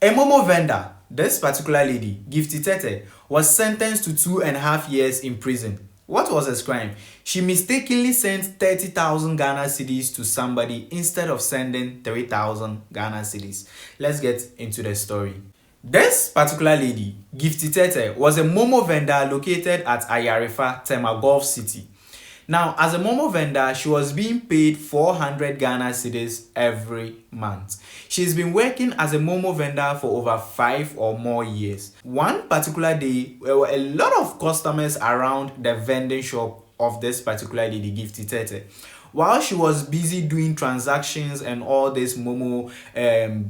A Momo vendor, this particular lady, Gifty Tete, was sentenced to 2.5 years in prison. What was his crime? She mistakenly sent 30,000 Ghana cedis to somebody instead of sending 3,000 Ghana cedis. Let's get into the story. This particular lady, Gifty Tete, was a Momo vendor located at Ayarifa, Tema Gulf City. Now, as a Momo vendor, she was being paid 400 Ghana cedis every month. She's been working as a Momo vendor for over 5 or more years. One particular day, there were a lot of customers around the vending shop of this particular lady, Gifty Tete. While she was busy doing transactions and all these Momo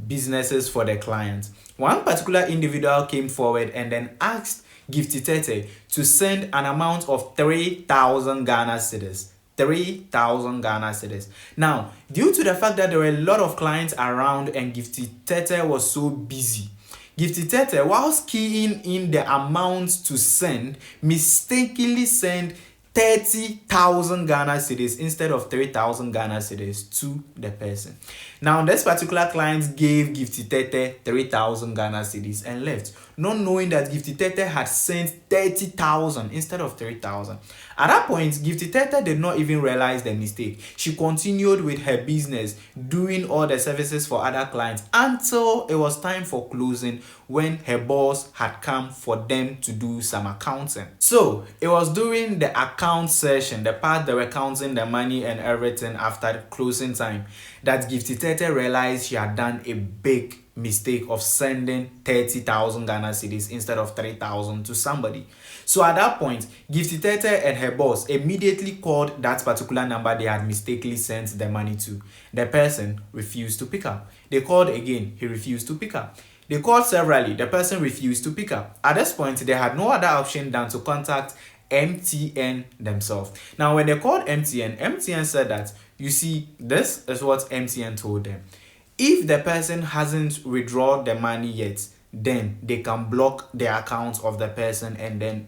businesses for the clients, one particular individual came forward and then asked Gifty Tete to send an amount of 3,000 Ghana cedis. 3,000 Ghana cedis. Now, due to the fact that there were a lot of clients around and Gifty Tete was so busy, Gifty Tete, whilst keying in the amount to send, mistakenly sent 30,000 Ghana cedis instead of 3,000 Ghana cedis to the person. Now, this particular client gave Gifty Tete 3,000 Ghana cedis and left, not knowing that Gifty Tete had sent 30,000 instead of 3,000. At that point, Gifty Tete did not even realize the mistake. She continued with her business, doing all the services for other clients until it was time for closing, when her boss had come for them to do some accounting. So, it was during the account session, the part they were counting the money and everything after closing time, that Gifty Tete realized she had done a big mistake of sending 30,000 Ghana cedis instead of 3,000 to somebody. So at that point, Gifty Tete and her boss immediately called that particular number they had mistakenly sent the money to. The person refused to pick up. They called again, he refused to pick up. They called severally, the person refused to pick up. At this point, they had no other option than to contact MTN themselves. Now, when they called MTN said that, you see, this is what MTN told them. If the person hasn't withdrawn the money yet, then they can block the account of the person and then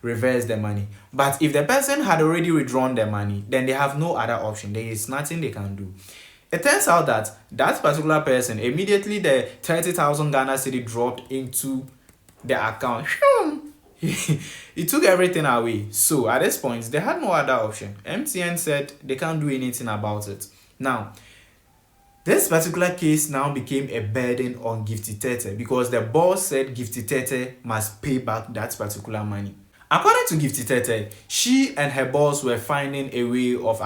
reverse the money. But if the person had already withdrawn the money, then they have no other option. There is nothing they can do. It turns out that that particular person, immediately the 30,000 Ghana cedi dropped into the account. He took everything away. So at this point, they had no other option. MTN said they can't do anything about it. Now, this particular case now became a burden on Gifty Tete because the boss said Gifty Tete must pay back that particular money. According to Gifty Tete, she and her boss were finding a way of,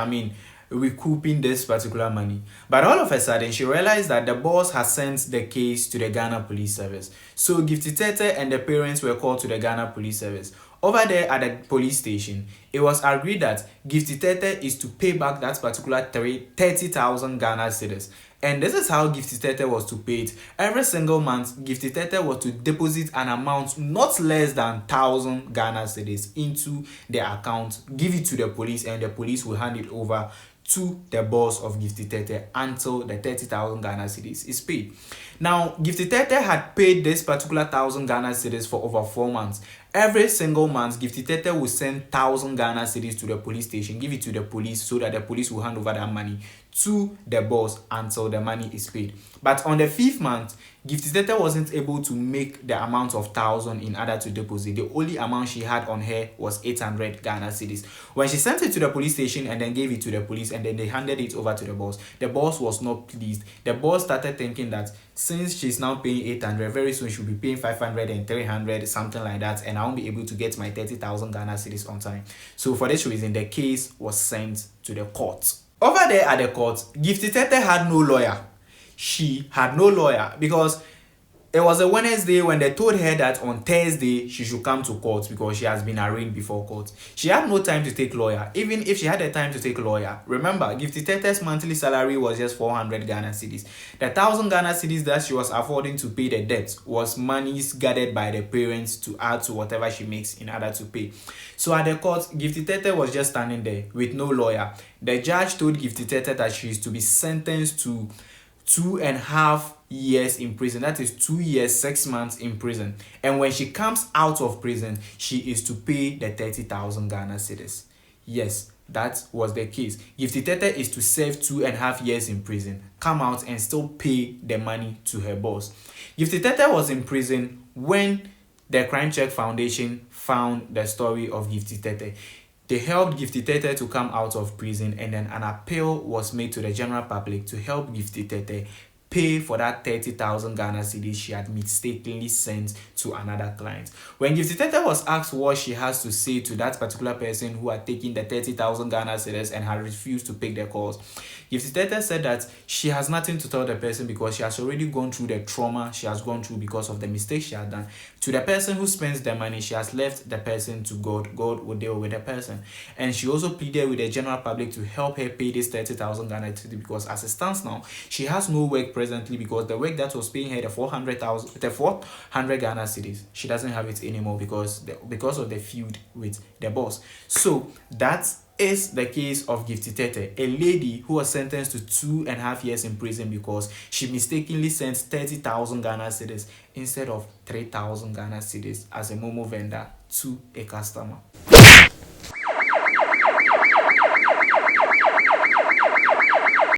recouping this particular money. But all of a sudden, she realized that the boss has sent the case to the Ghana Police Service. So Gifty Tete and the parents were called to the Ghana Police Service. Over there at the police station, it was agreed that Gifty Tete is to pay back that particular 30,000 Ghana cedis. And this is how Gifty Tete was to pay it. Every single month, Gifty Tete was to deposit an amount not less than 1,000 Ghana cedis into the account, give it to the police, and the police will hand it over to the boss of Gifty Tete until the 30,000 Ghana cedis is paid. Now, Gifty Tete had paid this particular 1,000 Ghana cedis for over 4 months. Every single month, Gifty Tete will send 1,000 Ghana cedis to the police station, give it to the police so that the police will hand over that money to the boss until the money is paid. But on the 5th month, Gifty Tete wasn't able to make the amount of 1,000 in order to deposit. The only amount she had on her was 800 Ghana cedis. When she sent it to the police station and then gave it to the police and then they handed it over to the boss was not pleased. The boss started thinking that since she's now paying 800, very soon she'll be paying 500 and 300, something like that, and I won't be able to get my 30,000 Ghana cedis on time. So for this reason, the case was sent to the court. Over there at the court, Gifty Tete had no lawyer. She had no lawyer because it was a Wednesday when they told her that on Thursday she should come to court because she has been arraigned before court. She had no time to take lawyer. Even if she had the time to take lawyer, remember, Gifty Tete's monthly salary was just 400 Ghana cedis. The 1,000 Ghana cedis that she was affording to pay the debt was monies gathered by the parents to add to whatever she makes in order to pay. So at the court, Gifty Tete was just standing there with no lawyer. The judge told Gifty Tete that she is to be sentenced to 2.5 years in prison. That is 2 years, 6 months in prison. And when she comes out of prison, she is to pay the 30,000 Ghana cedis. Yes, that was the case. Gifty Tete is to serve 2.5 years in prison, come out and still pay the money to her boss. Gifty Tete was in prison when the Crime Check Foundation found the story of Gifty Tete. They helped Gifty Tete to come out of prison, and then an appeal was made to the general public to help Gifty Tete pay for that 30,000 Ghana cedis she had mistakenly sent to another client. When Gifty Tete was asked what she has to say to that particular person who had taken the 30,000 Ghana cedis and had refused to pick their calls, Gifty Tete said that she has nothing to tell the person because she has already gone through the trauma she has gone through because of the mistake she had done. To the person who spends the money, she has left the person to God. God will deal with the person. And she also pleaded with the general public to help her pay this 30,000 Ghana cedis because as it stands now, she has no work presently because the work that was paying her the 400 Ghana cedis, she doesn't have it anymore because of the feud with the boss. So that is the case of Gifty Tete, a lady who was sentenced to 2.5 years in prison because she mistakenly sent 30,000 Ghana cedis instead of 3,000 Ghana cedis as a Momo vendor to a customer.